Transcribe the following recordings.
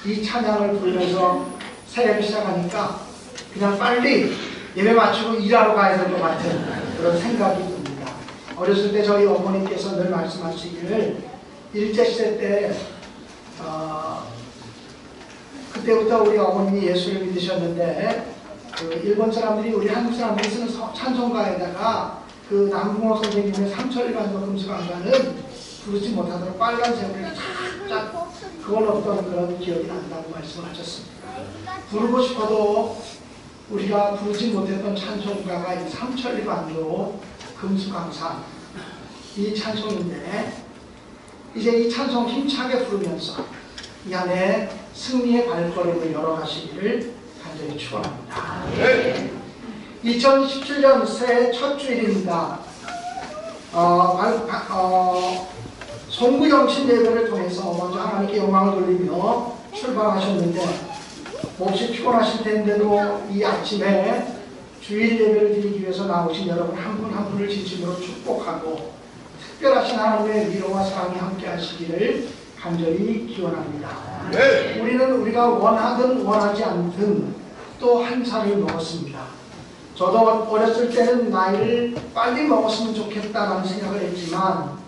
이 찬양을 부르면서 새해를 시작하니까 그냥 빨리 예배 마치고 일하러 가야 될 것 같은 그런 생각이 듭니다. 어렸을 때 저희 어머니께서 늘 말씀하시기를 일제시대 때 그때부터 우리 어머님이 예수를 믿으셨는데 그 일본 사람들이 우리 한국 사람들이 쓰는 찬송가에다가 그 남궁호 선생님의 삼천리반도 금수강가는 부르지 못하도록 빨간색을 쫙쫙 그어놓던 그런 기억이 난다고 말씀하셨습니다. 부르고 싶어도 우리가 부르지 못했던 찬송가가 이 삼천리반도 금수강산 이 찬송인데 이제 이 찬송 힘차게 부르면서 이 안에 승리의 발걸음을 열어가시기를 간절히 축원합니다. 2017년 새해 첫 주일입니다. 송구영신 예배를 통해서 먼저 하나님께 영광을 돌리며 출발하셨는데 몹시 피곤하실 텐데도 이 아침에 주일 예배를 드리기 위해서 나오신 여러분 한 분 한 분을 진심으로 축복하고 특별하신 하나님의 위로와 사랑이 함께 하시기를 간절히 기원합니다. 우리는 우리가 원하든 원하지 않든 또 한 살을 먹었습니다. 저도 어렸을 때는 나이를 빨리 먹었으면 좋겠다라는 생각을 했지만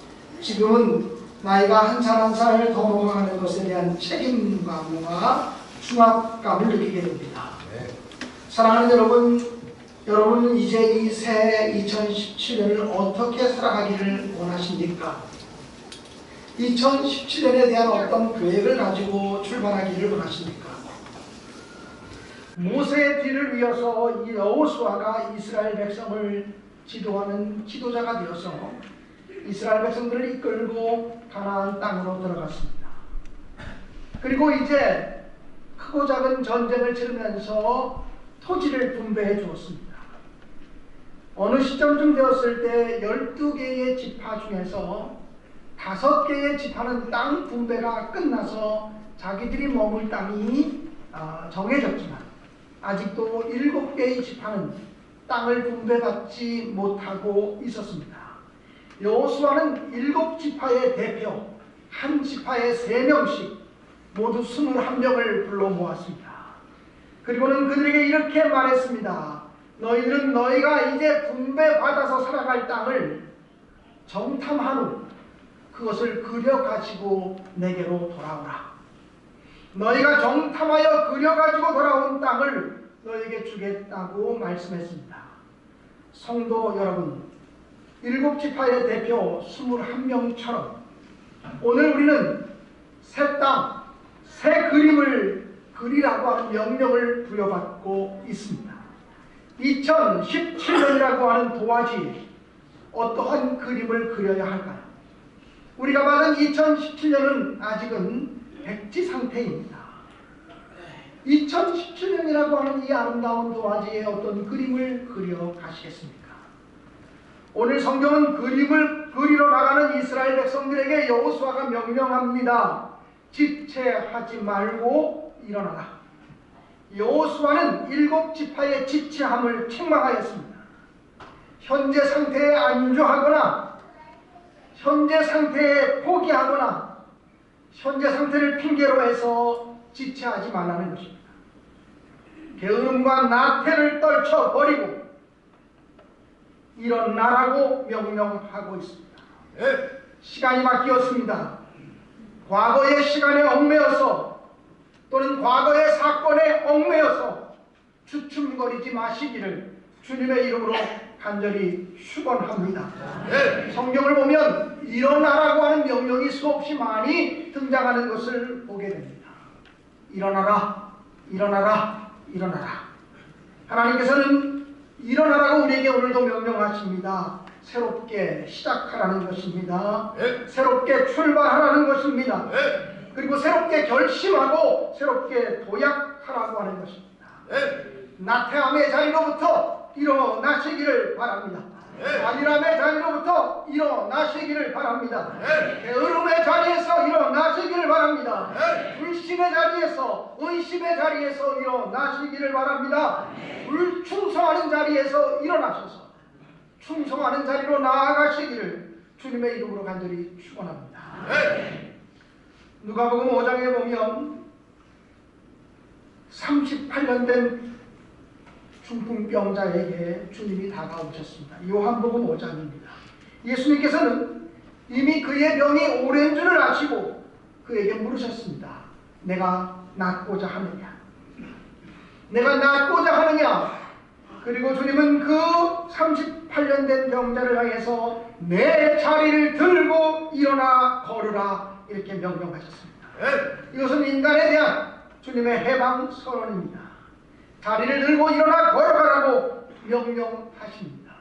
지금은 나이가 한 살 한 살 더 먹어가는 것에 대한 책임감과 중압감을 느끼게 됩니다. 사랑하는 여러분, 여러분은 이제 이 새해 2017년을 어떻게 살아가기를 원하십니까? 2017년에 대한 어떤 계획을 가지고 출발하기를 원하십니까? 모세의 뒤를 이어서 이 여호수아가 이스라엘 백성을 지도하는 지도자가 되어서 이스라엘 백성들을 이끌고 가나안 땅으로 들어갔습니다. 그리고 이제 크고 작은 전쟁을 치르면서 토지를 분배해 주었습니다. 어느 시점쯤 되었을 때 12개의 지파 중에서 5개의 지파는 땅 분배가 끝나서 자기들이 머물 땅이 정해졌지만 아직도 7개의 지파는 땅을 분배받지 못하고 있었습니다. 여호수아는 7지파의 대표, 한 지파에 3명씩 모두 21명을 불러 모았습니다. 그리고는 그들에게 이렇게 말했습니다. 너희들은 너희가 이제 분배받아서 살아갈 땅을 정탐한 후 그것을 그려가지고 내게로 돌아오라. 너희가 정탐하여 그려가지고 돌아온 땅을 너희에게 주겠다고 말씀했습니다. 성도 여러분, 7지파의 대표 21명처럼 오늘 우리는 새 땅, 새 그림을 그리라고 하는 명령을 부여받고 있습니다. 2017년이라고 하는 도화지에 어떠한 그림을 그려야 할까요? 우리가 받은 2017년은 아직은 백지 상태입니다. 2017년이라고 하는 이 아름다운 도화지에 어떤 그림을 그려 가시겠습니까? 오늘 성경은 그림을 그리러 나가는 이스라엘 백성들에게 여호수아가 명령합니다. 지체하지 말고 일어나라. 여호수아는 7지파의 지체함을 책망하였습니다. 현재 상태에 안주하거나 현재 상태에 포기하거나 현재 상태를 핑계로 해서 지체하지 말라는 것입니다. 게으름과 나태를 떨쳐버리고 일어나라고 명령하고 있습니다. 시간이 바뀌었습니다. 과거의 시간에 얽매여서 또는 과거의 사건에 얽매여서 주춤거리지 마시기를 주님의 이름으로 간절히 축원합니다. 성경을 보면 일어나라고 하는 명령이 수없이 많이 등장하는 것을 보게 됩니다. 일어나라, 일어나라, 일어나라. 하나님께서는 일어나라고 우리에게 오늘도 명령하십니다. 새롭게 시작하라는 것입니다. 새롭게 출발하라는 것입니다. 그리고 새롭게 결심하고 새롭게 도약하라고 하는 것입니다. 나태함의 자리로부터 일어나시기를 바랍니다. 안일함의 자리로부터 일어나시기를 바랍니다. 게으름의 자리에서 일어나시기를 바랍니다. 불신의 자리에서, 의심의 자리에서 일어나시기를 바랍니다. 불충성하는 자리에서 일어나셔서 충성하는 자리로 나아가시기를 주님의 이름으로 간절히 축원합니다. 누가복음 5장에 보면 38년 된 중풍병자에게 주님이 다가오셨습니다. 요한복음 5장입니다. 예수님께서는 이미 그의 병이 오랜 줄을 아시고 그에게 물으셨습니다. 내가 낫고자 하느냐? 내가 낫고자 하느냐? 그리고 주님은 그 38년 된 병자를 향해서 내 자리를 들고 일어나 걸으라 이렇게 명령하셨습니다. 이것은 인간에 대한 주님의 해방 선언입니다. 자리를 들고 일어나 걸어가라고 명령하십니다.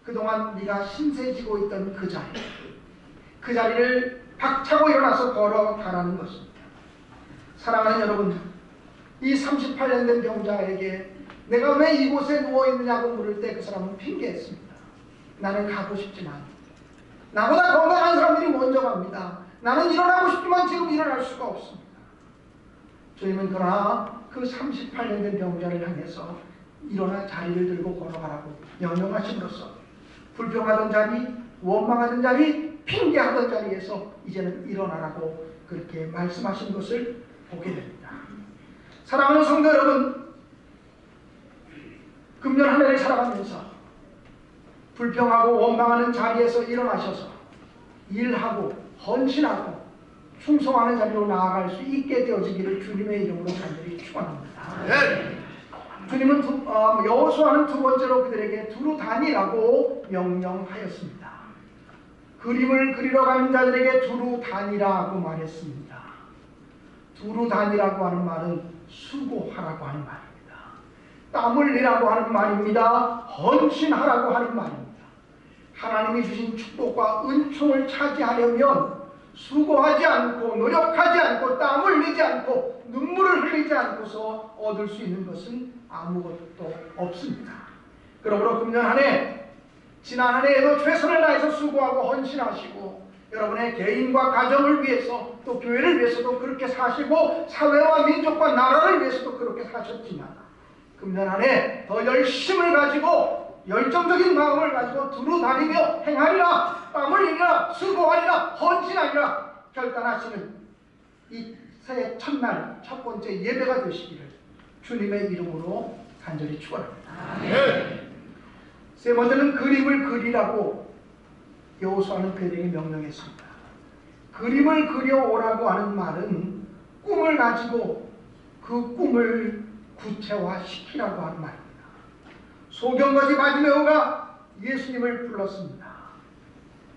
그동안 네가 신세지고 있던 그 자리를 박차고 일어나서 걸어가라는 것입니다. 사랑하는 여러분, 이 38년 된 병자에게 내가 왜 이곳에 누워있느냐고 물을 때 그 사람은 핑계했습니다. 나는 가고 싶지만 나보다 건강한 사람들이 먼저 갑니다. 나는 일어나고 싶지만 지금 일어날 수가 없습니다. 주님은 그러나 그 38년 된 병자를 향해서 일어나 자리를 들고 걸어가라고 명령하심으로써 불평하던 자리, 원망하던 자리, 핑계하던 자리에서 이제는 일어나라고 그렇게 말씀하신 것을 보게 됩니다. 사랑하는 성도 여러분, 금년 한 해를 살아가면서 불평하고 원망하는 자리에서 일어나셔서 일하고 헌신하고 충성하는 자리로 나아갈 수 있게 되어지기를 주님의 이름으로 간절히 축원합니다. 주님은 여호수아는 두 번째로 그들에게 두루 다니라고 명령하였습니다. 그림을 그리러 가는 자들에게 두루 다니라고 말했습니다. 두루 다니라고 하는 말은 수고하라고 하는 말입니다. 땀 흘리라고 하는 말입니다. 헌신하라고 하는 말입니다. 하나님이 주신 축복과 은총을 차지하려면 수고하지 않고 노력하지 않고 땀 흘리지 않고 눈물을 흘리지 않고서 얻을 수 있는 것은 아무것도 없습니다. 그러므로 금년 한 해, 지난 한 해에도 최선을 다해서 수고하고 헌신하시고 여러분의 개인과 가정을 위해서 또 교회를 위해서도 그렇게 사시고 사회와 민족과 나라를 위해서도 그렇게 사셨지만 금년 한 해 더 열심을 가지고 열정적인 마음을 가지고 두루 다니며 행하리라, 땀 흘리리라, 수고하리라, 헌신하리라 결단하시는 이 새해 첫날 첫 번째 예배가 되시기를 주님의 이름으로 간절히 축원합니다. 세 번째는 그림을 그리라고 여호수아는 그들에게 명령했습니다. 그림을 그려오라고 하는 말은 꿈을 가지고 그 꿈을 구체화시키라고 하는 말입니다. 소경거지 바디메오가 예수님을 불렀습니다.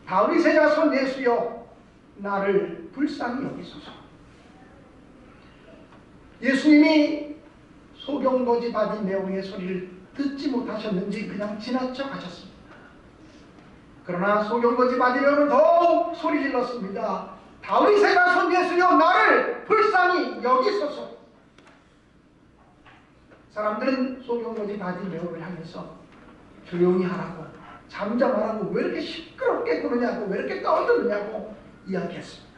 다윗의 자손 예수여 나를 불쌍히 여기소서. 예수님이 소경거지 바디메오의 소리를 듣지 못하셨는지 그냥 지나쳐 가셨습니다. 그러나 소경거지 바디메오는 더욱 소리 질렀습니다. 다윗의 자손 예수여 나를 불쌍히 여기소서. 사람들은 소경거지 바디메오를 향해서 조용히 하라고, 잠잠하라고, 왜 이렇게 시끄럽게 구느냐고, 왜 이렇게 떠드느냐고 이야기했습니다.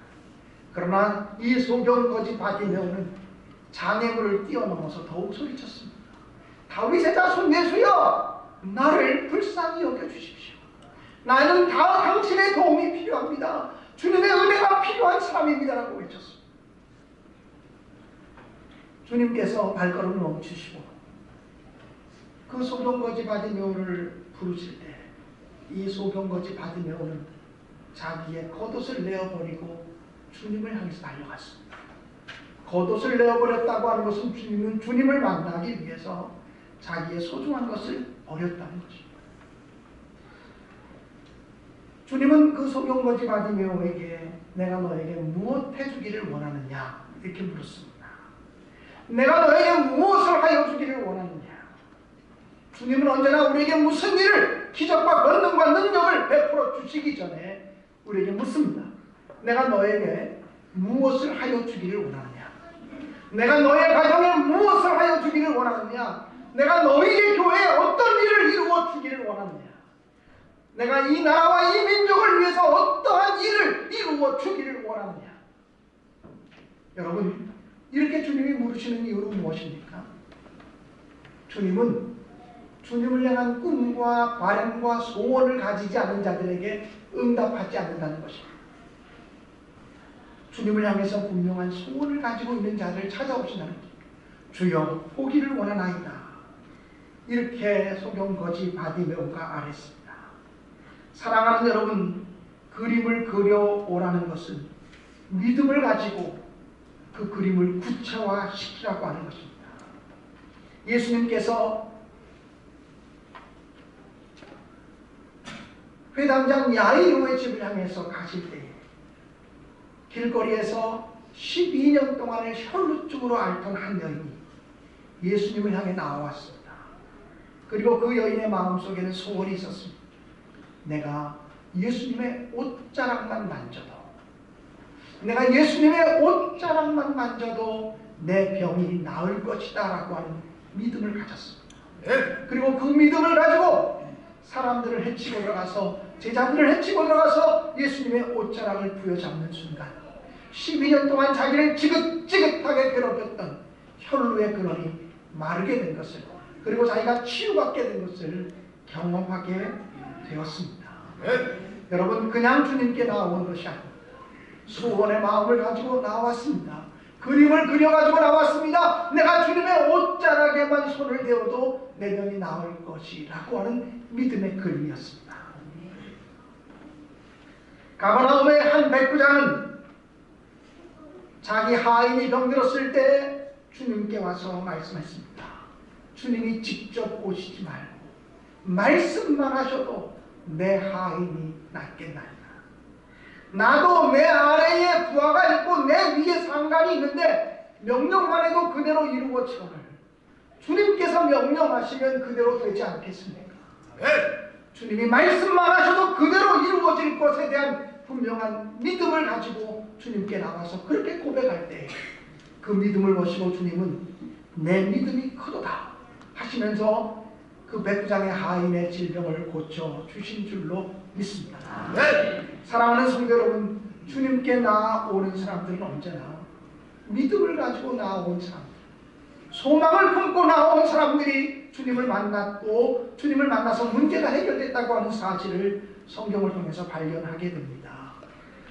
그러나 이 소경거지 바디메오는 장애물을 뛰어넘어서 더욱 소리쳤습니다. 다윗의 자손 예수여 나를 불쌍히 여겨주십시오. 나는 당신의 도움이 필요합니다. 주님의 은혜가 필요한 사람입니다라고 외쳤습니다. 주님께서 발걸음을 멈추시고 그 소경거지 바디메오를 부르실 때 이 소경거지 바디메오는 자기의 겉옷을 내어버리고 주님을 향해서 달려갔습니다. 겉옷을 내어버렸다고 하는 것은 주님은 주님을 만나기 위해서 자기의 소중한 것을 버렸다는 것입니다. 주님은 그 소경거지 바디메오에게 내가 너에게 무엇 해주기를 원하느냐 이렇게 물었습니다. 내가 너에게 무엇을 하여 주기를 원하느냐. 주님은 언제나 우리에게 무슨 일을 기적과 권능과 능력을 베풀어 주시기 전에 우리에게 묻습니다. 내가 너에게 무엇을 하여 주기를 원하느냐. 내가 너의 가정에 무엇을 하여 주기를 원하느냐. 내가 너희의 교회에 어떤 일을 이루어 주기를 원하느냐. 내가 이 나라와 이 민족을 위해서 어떠한 일을 이루어 주기를 원하느냐. 여러분, 이렇게 주님이 물으시는 이유는 무엇입니까? 주님은 주님을 향한 꿈과 바람과 소원을 가지지 않은 자들에게 응답하지 않는다는 것입니다. 주님을 향해서 분명한 소원을 가지고 있는 자들을 찾아오신다는 것입니다. 주여 보기를 원하나이다. 이렇게 소경거지 바디메오가 아뢰습니다. 사랑하는 여러분, 그림을 그려오라는 것은 믿음을 가지고 그 그림을 구체화시키라고 하는 것입니다. 예수님께서 회당장 야이로의 집을 향해서 가실 때에 길거리에서 12년 동안을 혈루증으로 앓던 한 여인이 예수님을 향해 나와왔습니다. 그리고 그 여인의 마음속에는 소원이 있었습니다. 내가 예수님의 옷자락만 만져도, 내가 예수님의 옷자락만 만져도 내 병이 나을 것이다 라고 하는 믿음을 가졌습니다. 그리고 그 믿음을 가지고 사람들을 해치고 들어가서, 제자들을 해치고 들어가서 예수님의 옷자락을 부여잡는 순간 12년 동안 자기를 지긋지긋하게 괴롭혔던 혈루의 근원이 마르게 된 것을, 그리고 자기가 치유받게 된 것을 경험하게 되었습니다. 여러분, 그냥 주님께 나온 것이 아닙니다. 소원의 마음을 가지고 나왔습니다. 그림을 그려가지고 나왔습니다. 내가 주님의 옷자락에만 손을 대어도 내 병이 나을 것이라고 하는 믿음의 그림이었습니다. 가버나움의 한 백부장은 자기 하인이 병들었을 때 주님께 와서 말씀했습니다. 주님이 직접 오시지 말고 말씀만 하셔도 내 하인이 낫겠나이다. 나도 내 아래에 부하가 있고 내 위에 상관이 있는데 명령만 해도 그대로 이루어지거늘 주님께서 명령하시면 그대로 되지 않겠습니까? 주님이 말씀만 하셔도 그대로 이루어질 것에 대한 분명한 믿음을 가지고 주님께 나와서 그렇게 고백할 때 그 믿음을 보시고 주님은 내 믿음이 크도다 하시면서 그 백부장의 하인의 질병을 고쳐주신 줄로 믿습니다. 사랑하는 성도 여러분, 주님께 나오는 사람들은 언제나 믿음을 가지고 나온 사람들, 소망을 품고 나온 사람들이 주님을 만났고 주님을 만나서 문제가 해결됐다고 하는 사실을 성경을 통해서 발견하게 됩니다.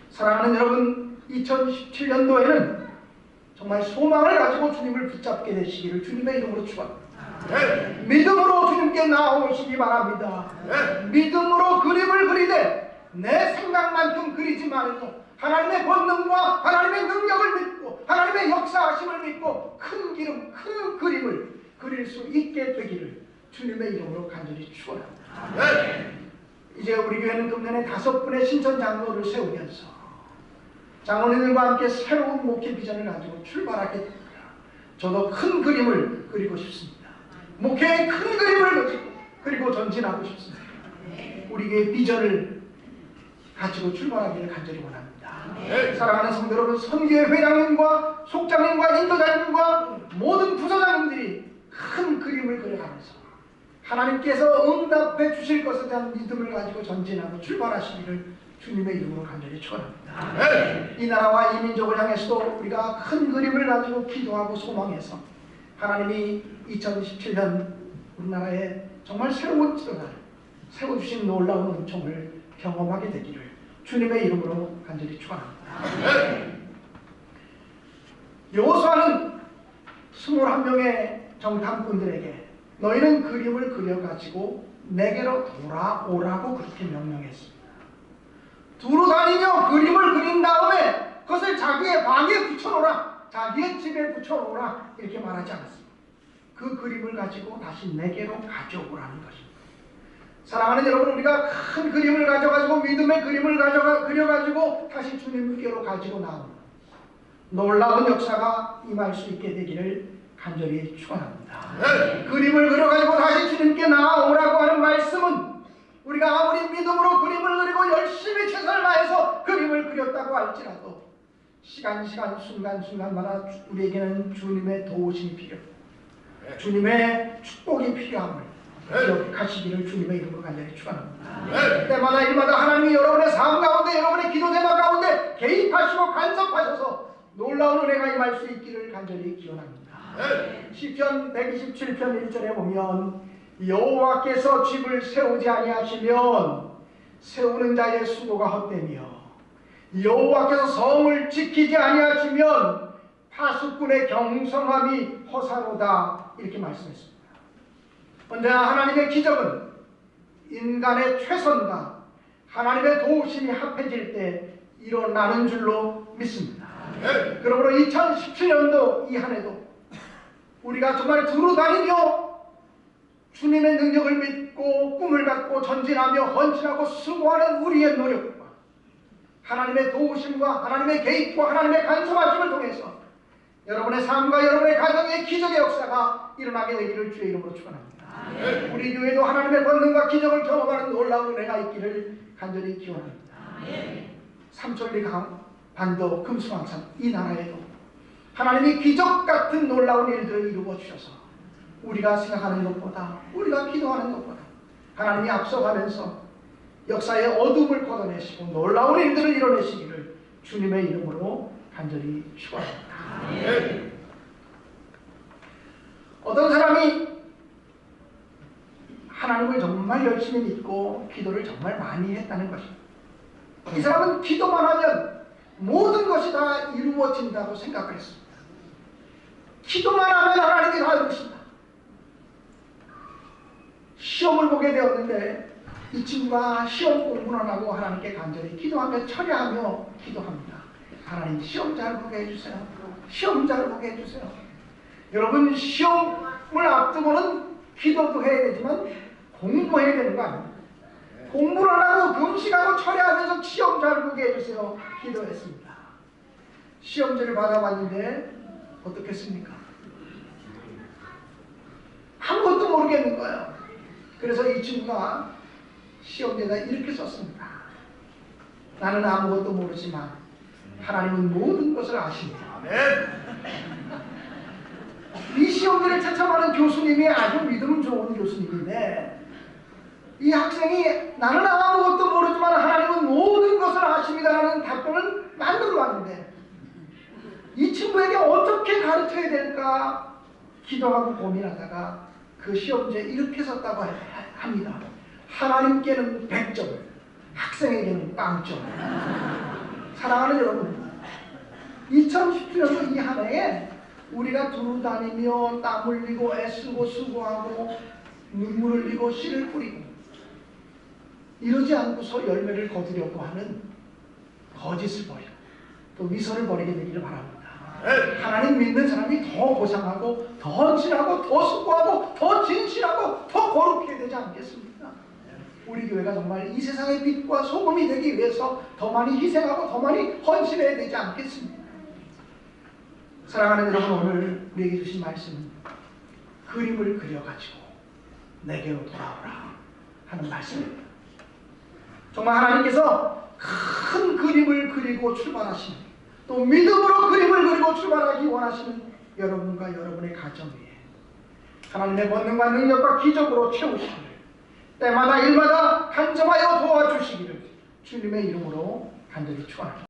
사랑하는 여러분, 2017년도에는 정말 소망을 가지고 주님을 붙잡게 되시기를 주님의 이름으로 축원합니다. 믿음으로 주님께 나오시기 바랍니다. 믿음으로 그림을 그리되 내 생각만큼 그리지 말고 하나님의 권능과 하나님의 능력을 믿고 하나님의 역사하심을 믿고 큰 그림을 그릴 수 있게 되기를 주님의 이름으로 간절히 축원합니다. 이제 우리 교회는 금년에 5분의 신천 장로를 세우면서 장로님들과 함께 새로운 목회 비전을 가지고 출발하게 됩니다. 저도 큰 그림을 그리고 싶습니다. 목회의 큰 그림을 그리고 전진하고 싶습니다. 우리의 비전을 가지고 출발하기를 간절히 원합니다. 사랑하는 성도 여러분, 선교회 회장님과 속장님과 인도장님과 모든 부서장님들이 큰 그림을 그려가면서 하나님께서 응답해 주실 것에 대한 믿음을 가지고 전진하고 출발하시기를 주님의 이름으로 간절히 축원합니다. 이 나라와 이 민족을 향해서도 우리가 큰 그림을 가지고 기도하고 소망해서 하나님이 2017년 우리나라에 정말 새로운 지도자를 세워주신 놀라운 은총을 경험하게 되기를 주님의 이름으로 간절히 축원합니다. 여호수아는 21명의 정탐꾼들에게 너희는 그림을 그려가지고 내게로 돌아오라고 그렇게 명령했습니다. 두루 다니며 그림을 그린 다음에 그것을 자기의 방에 붙여놓으라, 자기의 집에 붙여놓으라 이렇게 말하지 않았습니다. 그 그림을 가지고 다시 내게로 가져오라는 것입니다. 사랑하는 여러분, 우리가 큰 그림을 가져가지고 믿음의 그림을 그려가지고 다시 주님께로 가지고 나오는 놀라운 역사가 임할 수 있게 되기를 간절히 축원합니다. 그림을 그려가지고 다시 주님께 나오라고 하는 말씀은 우리가 아무리 믿음으로 그림을 그리고 열심히 최선을 다해서 그림을 그렸다고 할지라도 시간 순간마다 우리에게는 주님의 도우심이 필요합니다. 주님의 축복이 필요함을 기억하시기를 주님의 이름으로 간절히 축원합니다. 때마다 일마다 하나님이 여러분의 삶 가운데, 여러분의 기도 제목 가운데 개입하시고 간섭하셔서 놀라운 은혜가 임할 수 있기를 간절히 기원합니다. 시편 127편 1절에 보면 여호와께서 집을 세우지 아니하시면 세우는 자의 수고가 헛되며 여호와께서 성을 지키지 아니하시면 파수꾼의 경성함이 허사로다 이렇게 말씀했습니다. 언제나 하나님의 기적은 인간의 최선과 하나님의 도우심이 합해질 때 일어나는 줄로 믿습니다. 그러므로 2017년도 이 한 해도 우리가 정말 두루 다니며 주님의 능력을 믿고 꿈을 갖고 전진하며 헌신하고 수고하는 우리의 노력과 하나님의 도우심과 하나님의 개입과 하나님의 간섭하심을 통해서 여러분의 삶과 여러분의 가정의 기적의 역사가 일어나게 되기를 주의 이름으로 축원합니다. 우리 교회도 하나님의 권능과 기적을 경험하는 놀라운 은혜가 있기를 간절히 기원합니다. 삼천리 반도 금수강산 이 나라에도 하나님이 기적 같은 놀라운 일들을 이루어 주셔서 우리가 생각하는 것보다 우리가 기도하는 것보다 하나님이 앞서가면서 역사의 어둠을 걷어내시고 놀라운 일들을 이뤄내시기를 주님의 이름으로 간절히 축원합니다. 어떤 사람이 하나님을 정말 열심히 믿고 기도를 정말 많이 했다는 것입니다. 이 사람은 기도만 하면 모든 것이 다 이루어진다고 생각을 했습니다. 기도만 하면 하나님이 다 이루신다. 시험을 보게 되었는데 이 친구가 시험 공부를 하고 하나님께 간절히 기도하며 철야하며 기도합니다. 하나님 시험 잘 보게 해주세요. 시험 잘 보게 해주세요. 여러분 시험을 앞두고는 기도도 해야 되지만 공부해야 되는 거 아닙니까? 공부를 안 하고 금식하고 철야하면서 시험 잘 보게 해주세요. 기도했습니다. 시험지를 받아봤는데 어떻겠습니까? 아무것도 모르겠는 거예요. 그래서 이 친구가 시험지에다 이렇게 썼습니다. 나는 아무것도 모르지만 하나님은 모든 것을 아십니다. 이 시험지를 채점하는 교수님이 아주 믿음 좋은 교수님인데 이 학생이 나는 아무것도 모르지만 하나님은 모든 것을 아십니다라는 답변을 만들어 왔는데 이 친구에게 어떻게 가르쳐야 될까 기도하고 고민하다가 그 시험지에 이렇게 썼다고 합니다. 하나님께는 100점, 학생에게는 0점. 사랑하는 여러분, 2017년도 이 한 해에 우리가 두루 다니며 땀 흘리고 애쓰고 수고하고 눈물 흘리고 씨를 뿌리고 이러지 않고서 열매를 거두려고 하는 거짓을 버리고 또 위선을 버리게 되기를 바랍니다. 하나님 믿는 사람이 더 고상하고 더 헌신하고 더 수고하고 더 진실하고 더 거룩해야 되지 않겠습니까? 우리 교회가 정말 이 세상의 빛과 소금이 되기 위해서 더 많이 희생하고 더 많이 헌신해야 되지 않겠습니까? 사랑하는 여러분, 오늘 우리에게 주신 말씀은 그림을 그려가지고 내게로 돌아오라 하는 말씀입니다. 정말 하나님께서 큰 그림을 그리고 출발하시는 또 믿음으로 그림을 그리고 출발하기 원하시는 여러분과 여러분의 가정 위에 하나님의 권능과 능력과 기적으로 채우시기를 때마다 일마다 간절하여 도와주시기를 주님의 이름으로 간절히 축원합니다.